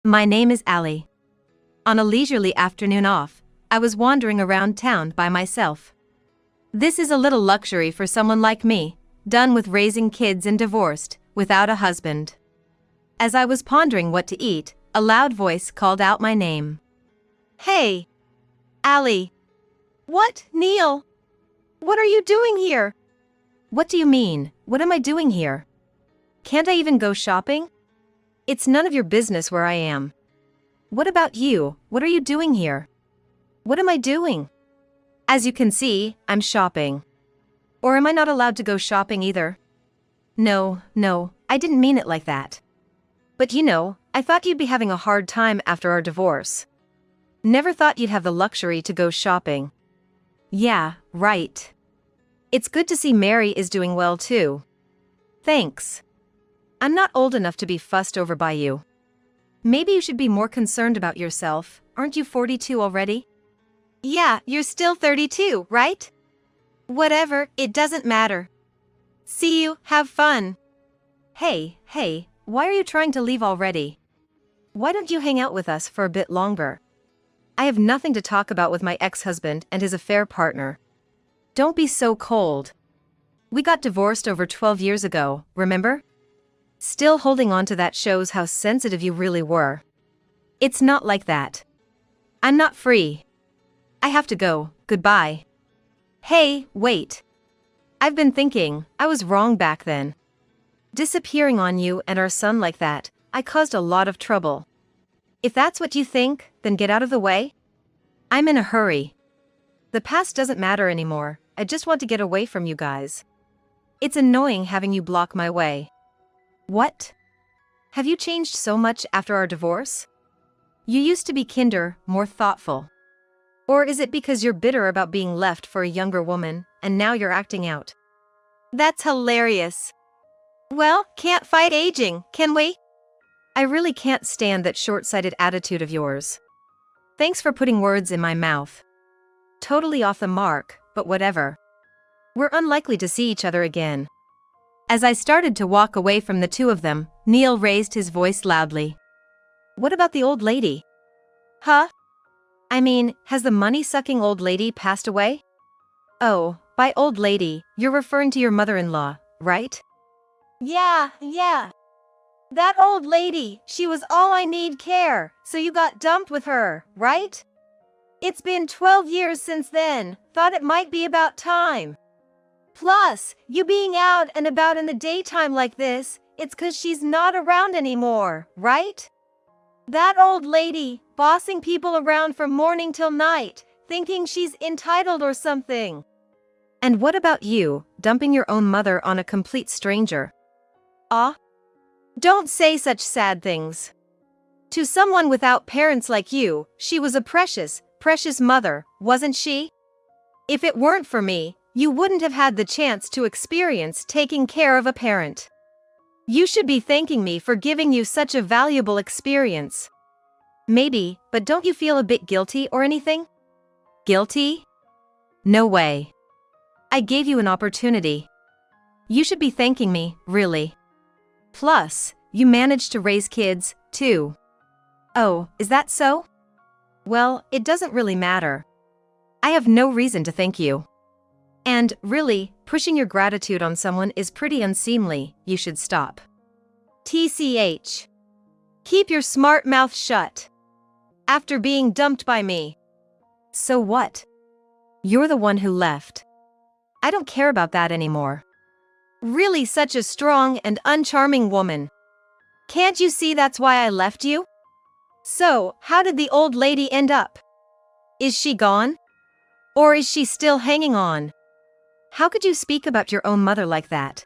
My name is Allie. On a leisurely afternoon off, I was wandering around town by myself. This is a little luxury for someone like me, done with raising kids and divorced, without a husband. As I was pondering what to eat, a loud voice called out my name. Hey! Allie! What, Neil? What are you doing here? What do you mean? What am I doing here? Can't I even go shopping? It's none of your business where I am. What about you? What are you doing here? What am I doing? As you can see, I'm shopping. Or am I not allowed to go shopping either? No, I didn't mean it like that. But I thought you'd be having a hard time after our divorce. Never thought you'd have the luxury to go shopping. Yeah, right. It's good to see Mary is doing well too. Thanks. I'm not old enough to be fussed over by you. Maybe you should be more concerned about yourself. Aren't you 42 already? Yeah, you're still 32, right? Whatever, it doesn't matter. See you, have fun. Hey, why are you trying to leave already? Why don't you hang out with us for a bit longer? I have nothing to talk about with my ex-husband and his affair partner. Don't be so cold. We got divorced over 12 years ago, remember? Still holding on to that shows how sensitive you really were. It's not like that. I'm not free. I have to go, goodbye. Hey, wait. I've been thinking, I was wrong back then. Disappearing on you and our son like that, I caused a lot of trouble. If that's what you think, then get out of the way. I'm in a hurry. The past doesn't matter anymore, I just want to get away from you guys. It's annoying having you block my way. What? Have you changed so much after our divorce? You used to be kinder, more thoughtful. Or is it because you're bitter about being left for a younger woman, and now you're acting out? That's hilarious. Well, can't fight aging, can we? I really can't stand that short-sighted attitude of yours. Thanks for putting words in my mouth. Totally off the mark, but whatever. We're unlikely to see each other again. As I started to walk away from the two of them, Neil raised his voice loudly. What about the old lady? Huh? I mean, has the money-sucking old lady passed away? Oh, by old lady, you're referring to your mother-in-law, right? Yeah. That old lady, she was all I need care, so you got dumped with her, right? It's been 12 years since then, thought it might be about time. Plus, you being out and about in the daytime like this, it's 'cause she's not around anymore, right? That old lady, bossing people around from morning till night, thinking she's entitled or something. And what about you, dumping your own mother on a complete stranger? Don't say such sad things. To someone without parents like you, she was a precious mother, wasn't she? If it weren't for me, you wouldn't have had the chance to experience taking care of a parent. You should be thanking me for giving you such a valuable experience. Maybe, but don't you feel a bit guilty or anything? Guilty? No way. I gave you an opportunity. You should be thanking me, really. Plus, you managed to raise kids, too. Oh, is that so? Well, it doesn't really matter. I have no reason to thank you. And, really, pushing your gratitude on someone is pretty unseemly, you should stop. TCH. Keep your smart mouth shut. After being dumped by me. So what? You're the one who left. I don't care about that anymore. Really such a strong and uncharming woman. Can't you see that's why I left you? So, how did the old lady end up? Is she gone? Or is she still hanging on? How could you speak about your own mother like that?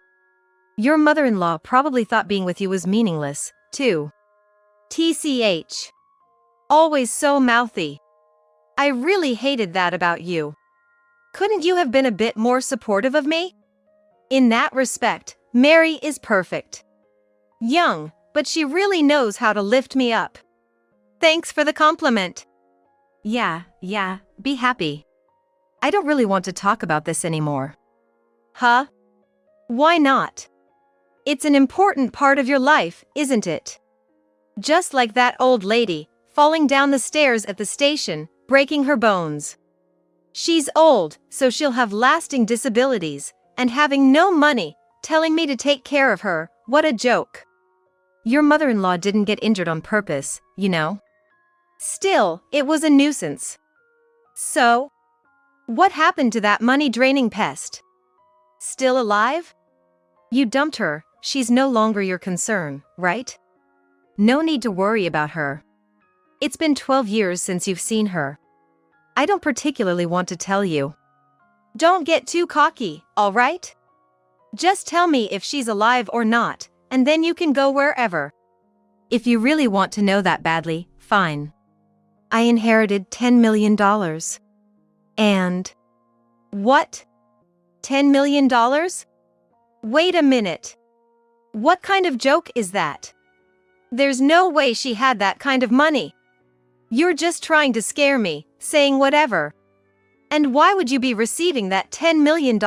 Your mother-in-law probably thought being with you was meaningless, too. TCH. Always so mouthy. I really hated that about you. Couldn't you have been a bit more supportive of me? In that respect, Mary is perfect. Young, but she really knows how to lift me up. Thanks for the compliment. Yeah, be happy. I don't really want to talk about this anymore. Huh? Why not? It's an important part of your life, isn't it? Just like that old lady, falling down the stairs at the station, breaking her bones. She's old, so she'll have lasting disabilities, and having no money, telling me to take care of her, what a joke. Your mother-in-law didn't get injured on purpose, you know? Still, it was a nuisance. So, what happened to that money-draining pest? Still alive? You dumped her, she's no longer your concern, right? No need to worry about her. It's been 12 years since you've seen her. I don't particularly want to tell you. Don't get too cocky, all right? Just tell me if she's alive or not, and then you can go wherever. If you really want to know that badly, fine. I inherited $10 million. And... What? $10 million? Wait a minute. What kind of joke is that? There's no way she had that kind of money. You're just trying to scare me, saying whatever. And why would you be receiving that $10 million?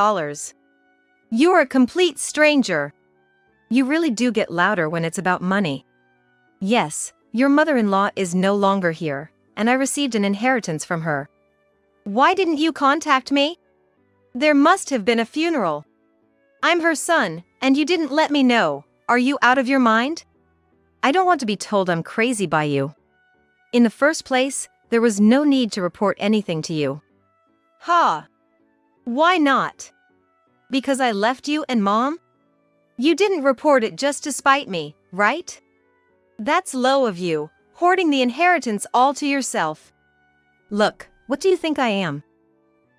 You're a complete stranger. You really do get louder when it's about money. Yes, your mother-in-law is no longer here, and I received an inheritance from her. Why didn't you contact me? There must have been a funeral. I'm her son, and you didn't let me know. Are you out of your mind? I don't want to be told I'm crazy by you. In the first place, there was no need to report anything to you. Ha! Why not? Because I left you and Mom? You didn't report it just to spite me, right? That's low of you, hoarding the inheritance all to yourself. Look, what do you think I am?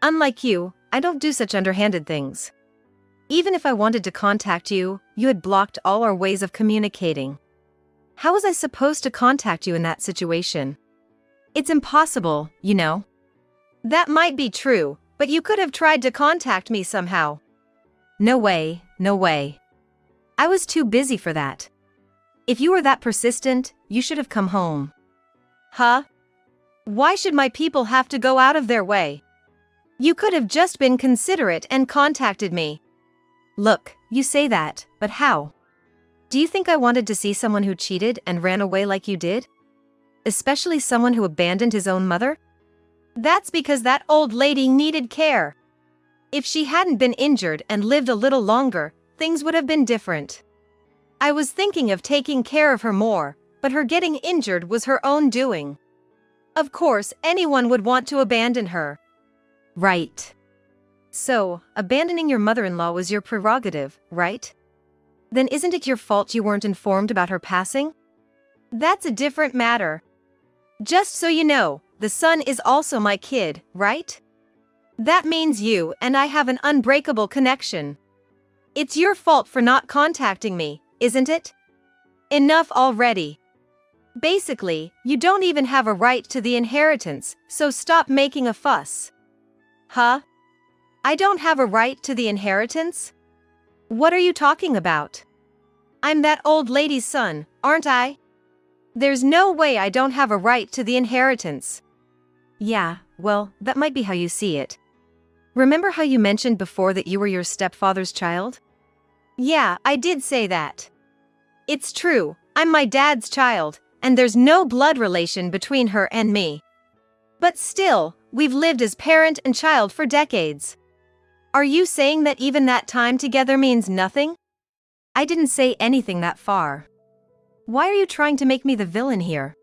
Unlike you, I don't do such underhanded things. Even if I wanted to contact you, you had blocked all our ways of communicating. How was I supposed to contact you in that situation? It's impossible, you know. That might be true, but you could have tried to contact me somehow. No way, no way. I was too busy for that. If you were that persistent, you should have come home. Huh? Why should my people have to go out of their way? You could have just been considerate and contacted me. Look, you say that, but how? Do you think I wanted to see someone who cheated and ran away like you did? Especially someone who abandoned his own mother? That's because that old lady needed care. If she hadn't been injured and lived a little longer, things would have been different. I was thinking of taking care of her more, but her getting injured was her own doing. Of course, anyone would want to abandon her. Right. So, abandoning your mother-in-law was your prerogative, right? Then isn't it your fault you weren't informed about her passing? That's a different matter. Just so you know, the son is also my kid, right? That means you and I have an unbreakable connection. It's your fault for not contacting me, isn't it? Enough already. Basically, you don't even have a right to the inheritance, so stop making a fuss. Huh? I don't have a right to the inheritance? What are you talking about? I'm that old lady's son, aren't I? There's no way I don't have a right to the inheritance. Yeah, well, that might be how you see it. Remember how you mentioned before that you were your stepfather's child? Yeah, I did say that. It's true, I'm my dad's child, and there's no blood relation between her and me. But still, we've lived as parent and child for decades. Are you saying that even that time together means nothing? I didn't say anything that far. Why are you trying to make me the villain here?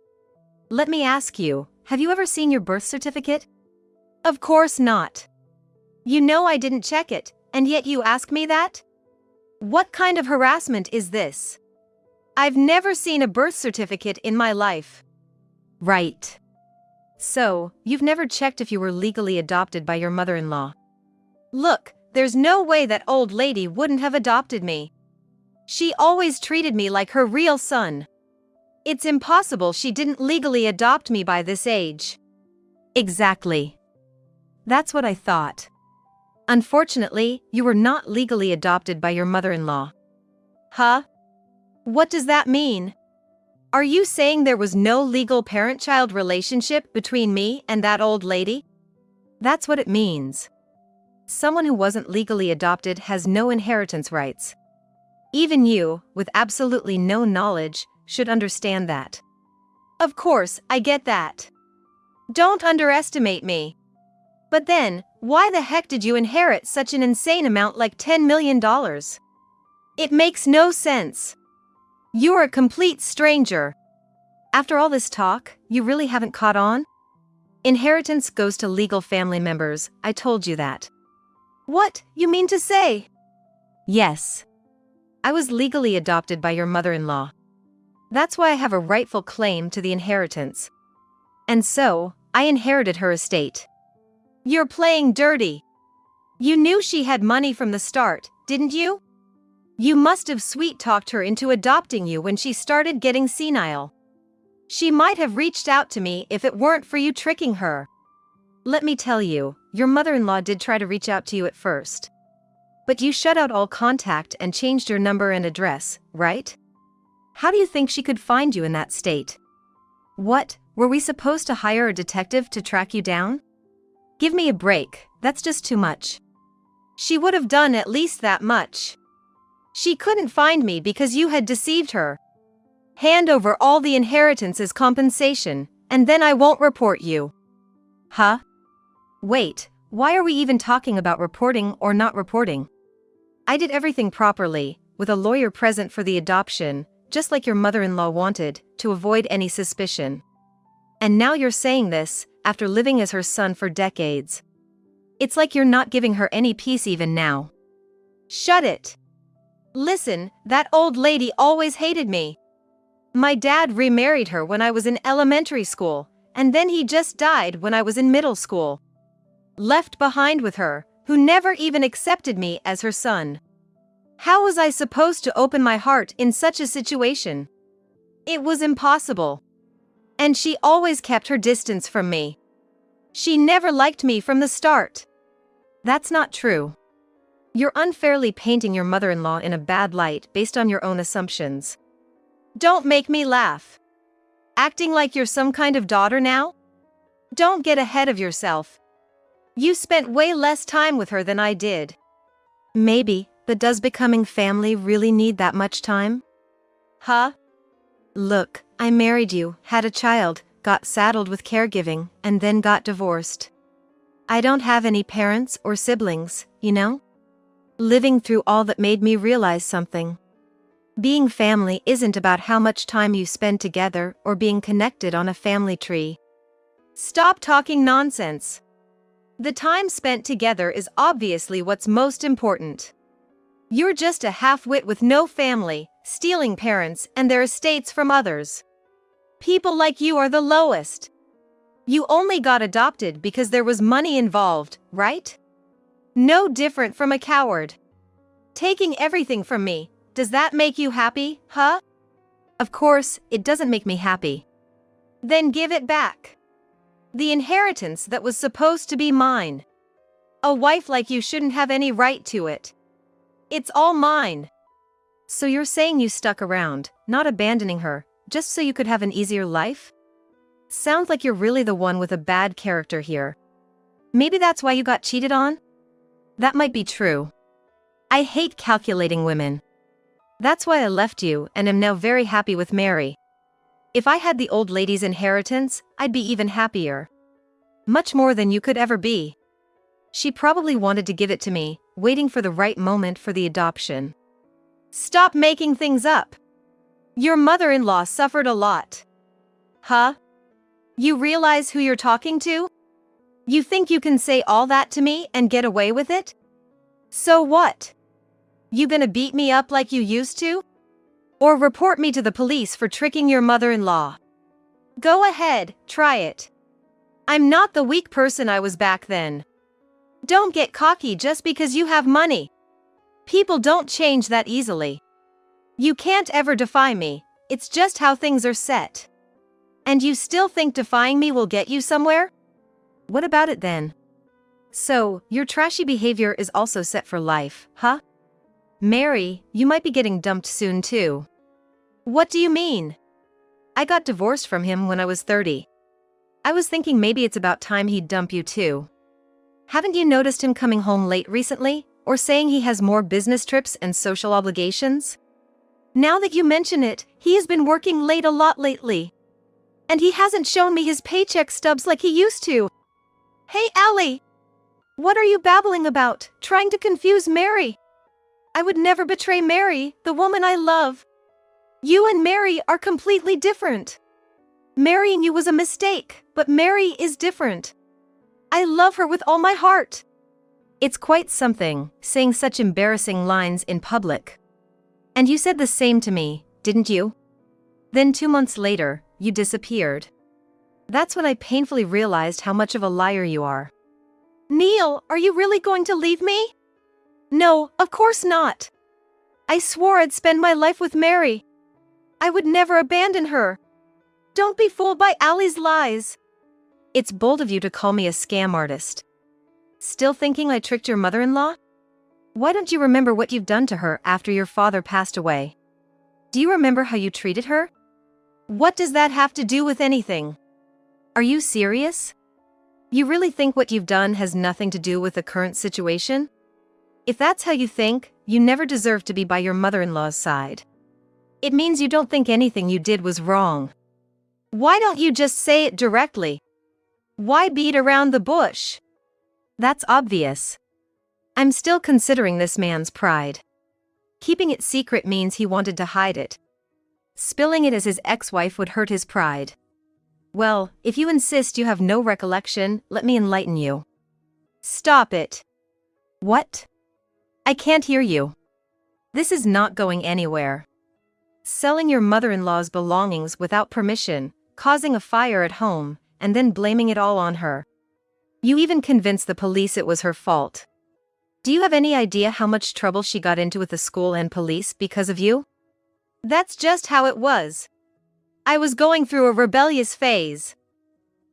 Let me ask you, have you ever seen your birth certificate? Of course not. You know I didn't check it, and yet you ask me that? What kind of harassment is this? I've never seen a birth certificate in my life. Right. So, you've never checked if you were legally adopted by your mother-in-law. Look, there's no way that old lady wouldn't have adopted me. She always treated me like her real son. It's impossible she didn't legally adopt me by this age. Exactly. That's what I thought. Unfortunately, you were not legally adopted by your mother-in-law. Huh? What does that mean? Are you saying there was no legal parent-child relationship between me and that old lady? That's what it means. Someone who wasn't legally adopted has no inheritance rights. Even you, with absolutely no knowledge, should understand that. Of course, I get that. Don't underestimate me. But then, why the heck did you inherit such an insane amount like $10 million? It makes no sense. You're a complete stranger. After all this talk, you really haven't caught on? Inheritance goes to legal family members, I told you that. What, you mean to say? Yes. I was legally adopted by your mother-in-law. That's why I have a rightful claim to the inheritance. And so, I inherited her estate. You're playing dirty. You knew she had money from the start, didn't you? You must have sweet-talked her into adopting you when she started getting senile. She might have reached out to me if it weren't for you tricking her. Let me tell you, your mother-in-law did try to reach out to you at first. But you shut out all contact and changed your number and address, right? How do you think she could find you in that state? What, were we supposed to hire a detective to track you down? Give me a break, that's just too much. She would have done at least that much. She couldn't find me because you had deceived her. Hand over all the inheritance as compensation, and then I won't report you. Huh? Wait, why are we even talking about reporting or not reporting? I did everything properly, with a lawyer present for the adoption, just like your mother-in-law wanted, to avoid any suspicion. And now you're saying this, after living as her son for decades. It's like you're not giving her any peace even now. Shut it. Listen, that old lady always hated me. My dad remarried her when I was in elementary school, and then he just died when I was in middle school. Left behind with her, who never even accepted me as her son. How was I supposed to open my heart in such a situation? It was impossible. And she always kept her distance from me. She never liked me from the start. That's not true. You're unfairly painting your mother-in-law in a bad light based on your own assumptions. Don't make me laugh. Acting like you're some kind of daughter now? Don't get ahead of yourself. You spent way less time with her than I did. Maybe, but does becoming family really need that much time? Huh? Look, I married you, had a child, got saddled with caregiving, and then got divorced. I don't have any parents or siblings, you know? Living through all that made me realize something. Being family isn't about how much time you spend together or being connected on a family tree. Stop talking nonsense. The time spent together is obviously what's most important. You're just a half-wit with no family, stealing parents and their estates from others. People like you are the lowest. You only got adopted because there was money involved, right? No different from a coward. Taking everything from me, does that make you happy, huh? Of course, it doesn't make me happy. Then give it back. The inheritance that was supposed to be mine. A wife like you shouldn't have any right to it. It's all mine. So you're saying you stuck around, not abandoning her, just so you could have an easier life? Sounds like you're really the one with a bad character here. Maybe that's why you got cheated on? That might be true. I hate calculating women. That's why I left you and am now very happy with Mary. If I had the old lady's inheritance, I'd be even happier. Much more than you could ever be. She probably wanted to give it to me, waiting for the right moment for the adoption. Stop making things up. Your mother-in-law suffered a lot. Huh? You realize who you're talking to? You think you can say all that to me and get away with it? So what? You gonna beat me up like you used to? Or report me to the police for tricking your mother-in-law? Go ahead, try it. I'm not the weak person I was back then. Don't get cocky just because you have money. People don't change that easily. You can't ever defy me, it's just how things are set. And you still think defying me will get you somewhere? What about it then? So, your trashy behavior is also set for life, huh? Mary, you might be getting dumped soon too. What do you mean? I got divorced from him when I was 30. I was thinking maybe it's about time he'd dump you too. Haven't you noticed him coming home late recently, or saying he has more business trips and social obligations? Now that you mention it, he has been working late a lot lately. And he hasn't shown me his paycheck stubs like he used to. Hey, Allie! What are you babbling about, trying to confuse Mary? I would never betray Mary, the woman I love. You and Mary are completely different. Marrying you was a mistake, but Mary is different. I love her with all my heart. It's quite something, saying such embarrassing lines in public. And you said the same to me, didn't you? Then 2 months later, you disappeared. That's when I painfully realized how much of a liar you are. Neil, are you really going to leave me? No, of course not. I swore I'd spend my life with Mary. I would never abandon her. Don't be fooled by Allie's lies. It's bold of you to call me a scam artist. Still thinking I tricked your mother-in-law? Why don't you remember what you've done to her after your father passed away? Do you remember how you treated her? What does that have to do with anything? Are you serious? You really think what you've done has nothing to do with the current situation? If that's how you think, you never deserve to be by your mother-in-law's side. It means you don't think anything you did was wrong. Why don't you just say it directly? Why beat around the bush? That's obvious. I'm still considering this man's pride. Keeping it secret means he wanted to hide it. Spilling it as his ex-wife would hurt his pride. Well, if you insist you have no recollection, let me enlighten you. Stop it. What? I can't hear you. This is not going anywhere. Selling your mother-in-law's belongings without permission, causing a fire at home, and then blaming it all on her. You even convinced the police it was her fault. Do you have any idea how much trouble she got into with the school and police because of you? That's just how it was. I was going through a rebellious phase.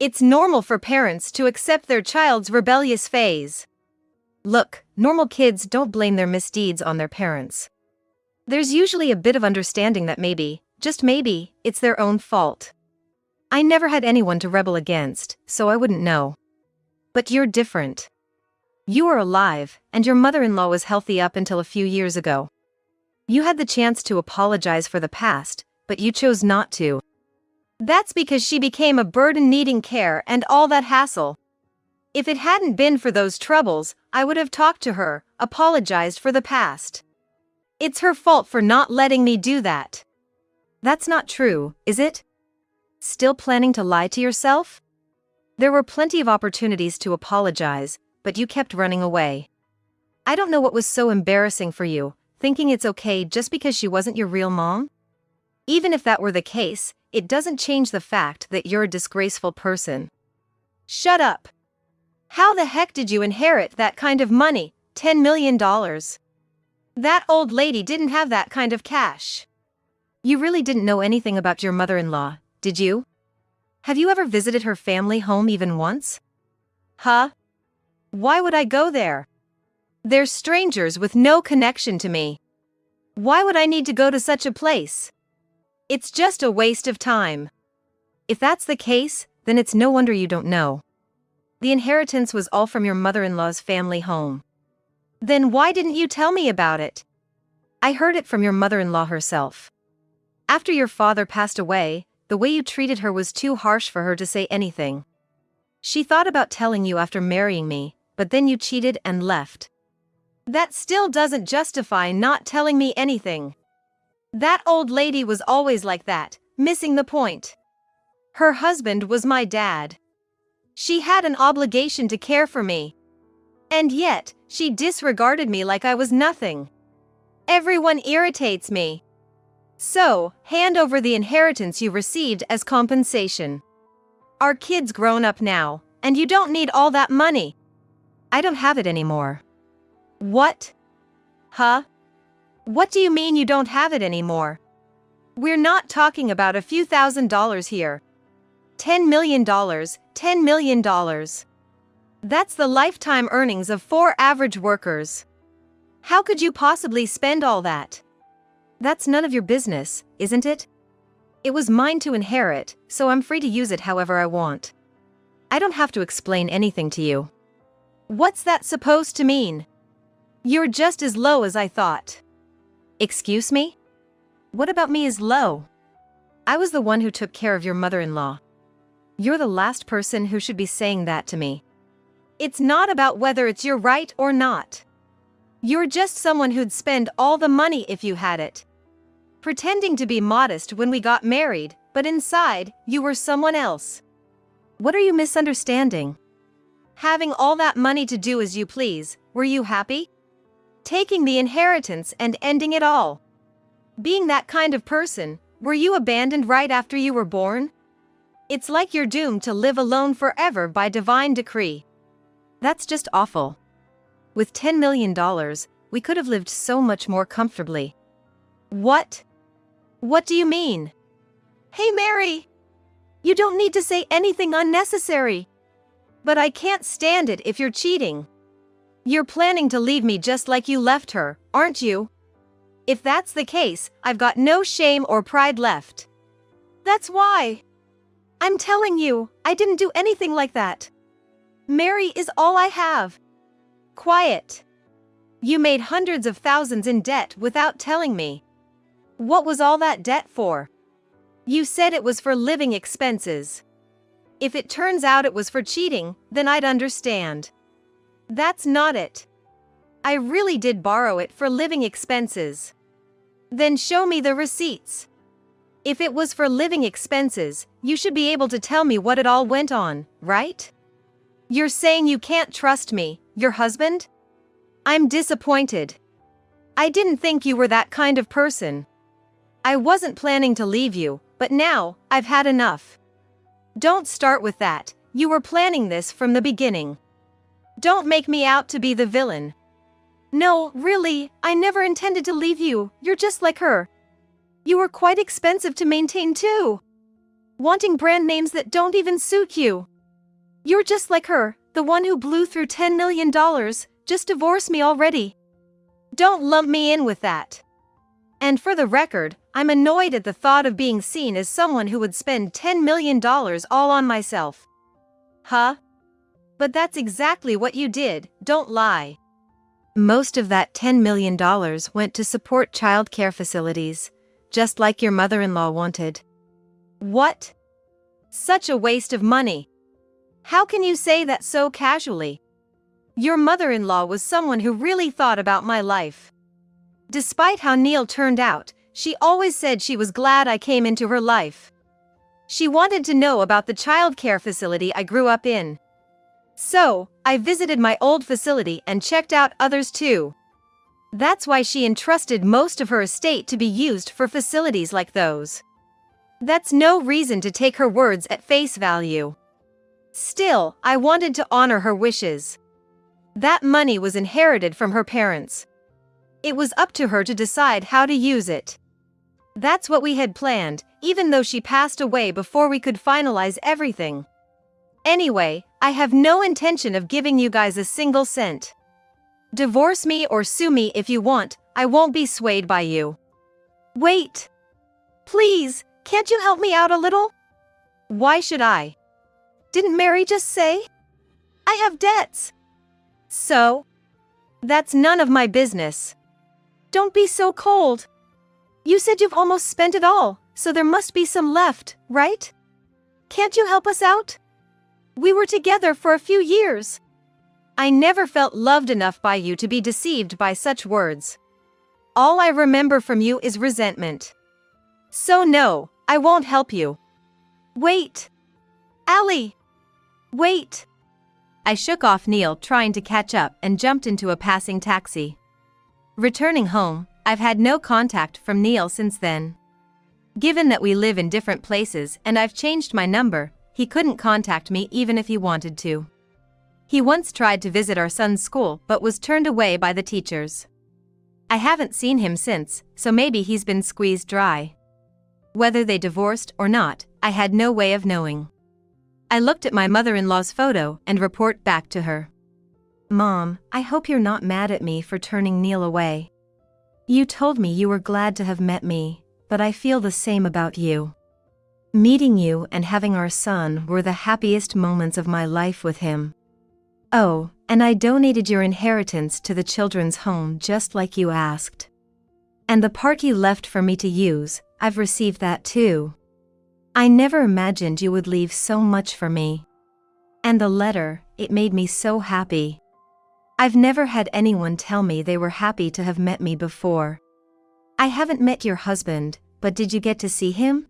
It's normal for parents to accept their child's rebellious phase. Look, normal kids don't blame their misdeeds on their parents. There's usually a bit of understanding that maybe, just maybe, it's their own fault. I never had anyone to rebel against, so I wouldn't know. But you're different. You are alive, and your mother-in-law was healthy up until a few years ago. You had the chance to apologize for the past, but you chose not to. That's because she became a burden needing care and all that hassle. If it hadn't been for those troubles, I would have talked to her, apologized for the past. It's her fault for not letting me do that. That's not true, is it? Still planning to lie to yourself? There were plenty of opportunities to apologize, but you kept running away. I don't know what was so embarrassing for you, thinking it's okay just because she wasn't your real mom? Even if that were the case, it doesn't change the fact that you're a disgraceful person. Shut up. How the heck did you inherit that kind of money, $10 million? That old lady didn't have that kind of cash. You really didn't know anything about your mother-in-law, did you? Have you ever visited her family home even once? Huh? Why would I go there? They're strangers with no connection to me. Why would I need to go to such a place? It's just a waste of time. If that's the case, then it's no wonder you don't know. The inheritance was all from your mother-in-law's family home. Then why didn't you tell me about it? I heard it from your mother-in-law herself. After your father passed away, the way you treated her was too harsh for her to say anything. She thought about telling you after marrying me, but then you cheated and left. That still doesn't justify not telling me anything. That old lady was always like that, missing the point. Her husband was my dad. She had an obligation to care for me. And yet, she disregarded me like I was nothing. Everyone irritates me. So, hand over the inheritance you received as compensation. Our kid's grown up now, and you don't need all that money. I don't have it anymore. What? Huh? What do you mean you don't have it anymore? We're not talking about a few $1,000s here. $10 million, $10 million. That's the lifetime earnings of 4 average workers. How could you possibly spend all that? That's none of your business, isn't it? It was mine to inherit, so I'm free to use it however I want. I don't have to explain anything to you. What's that supposed to mean? You're just as low as I thought. Excuse me? What about me is low? I was the one who took care of your mother-in-law. You're the last person who should be saying that to me. It's not about whether it's your right or not. You're just someone who'd spend all the money if you had it. Pretending to be modest when we got married, but inside, you were someone else. What are you misunderstanding? Having all that money to do as you please, were you happy? Taking the inheritance and ending it all. Being that kind of person, were you abandoned right after you were born? It's like you're doomed to live alone forever by divine decree. That's just awful. With $10 million, we could have lived so much more comfortably. What? What do you mean? Hey Mary! You don't need to say anything unnecessary. But I can't stand it if you're cheating. You're planning to leave me just like you left her, aren't you? If that's the case, I've got no shame or pride left. That's why. I'm telling you, I didn't do anything like that. Mary is all I have. Quiet. You made hundreds of thousands in debt without telling me. What was all that debt for? You said it was for living expenses. If it turns out it was for cheating, then I'd understand. That's not it. I really did borrow it for living expenses. Then show me the receipts. If it was for living expenses, you should be able to tell me what it all went on, right? You're saying you can't trust me, your husband? I'm disappointed. I didn't think you were that kind of person. I wasn't planning to leave you, but now, I've had enough. Don't start with that, you were planning this from the beginning. Don't make me out to be the villain. No, really, I never intended to leave you, you're just like her. You were quite expensive to maintain too. Wanting brand names that don't even suit you. You're just like her, the one who blew through $10 million, just divorce me already. Don't lump me in with that. And for the record, I'm annoyed at the thought of being seen as someone who would spend $10 million all on myself. Huh? But that's exactly what you did, don't lie. Most of that $10 million went to support childcare facilities, just like your mother-in-law wanted. What? Such a waste of money. How can you say that so casually? Your mother-in-law was someone who really thought about my life. Despite how Neil turned out, she always said she was glad I came into her life. She wanted to know about the childcare facility I grew up in. So, I visited my old facility and checked out others too. That's why she entrusted most of her estate to be used for facilities like those. That's no reason to take her words at face value. Still, I wanted to honor her wishes. That money was inherited from her parents. It was up to her to decide how to use it. That's what we had planned, even though she passed away before we could finalize everything. Anyway, I have no intention of giving you guys a single cent. Divorce me or sue me if you want, I won't be swayed by you. Wait. Please, can't you help me out a little? Why should I? Didn't Mary just say? I have debts. So? That's none of my business. Don't be so cold. You said you've almost spent it all, so there must be some left, right? Can't you help us out? We were together for a few years. I never felt loved enough by you to be deceived by such words. All I remember from you is resentment. So no, I won't help you. Wait. Allie. Wait. I shook off Neil trying to catch up and jumped into a passing taxi. Returning home, I've had no contact from Neil since then. Given that we live in different places and I've changed my number, he couldn't contact me even if he wanted to. He once tried to visit our son's school but was turned away by the teachers. I haven't seen him since, so maybe he's been squeezed dry. Whether they divorced or not, I had no way of knowing. I looked at my mother-in-law's photo and report back to her. Mom, I hope you're not mad at me for turning Neil away. You told me you were glad to have met me, but I feel the same about you. Meeting you and having our son were the happiest moments of my life with him. Oh, and I donated your inheritance to the children's home just like you asked. And the part you left for me to use, I've received that too. I never imagined you would leave so much for me. And the letter, it made me so happy. I've never had anyone tell me they were happy to have met me before. I haven't met your husband, but did you get to see him?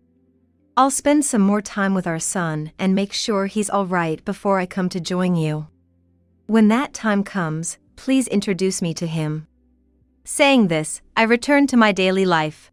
I'll spend some more time with our son and make sure he's all right before I come to join you. When that time comes, please introduce me to him. Saying this, I returned to my daily life.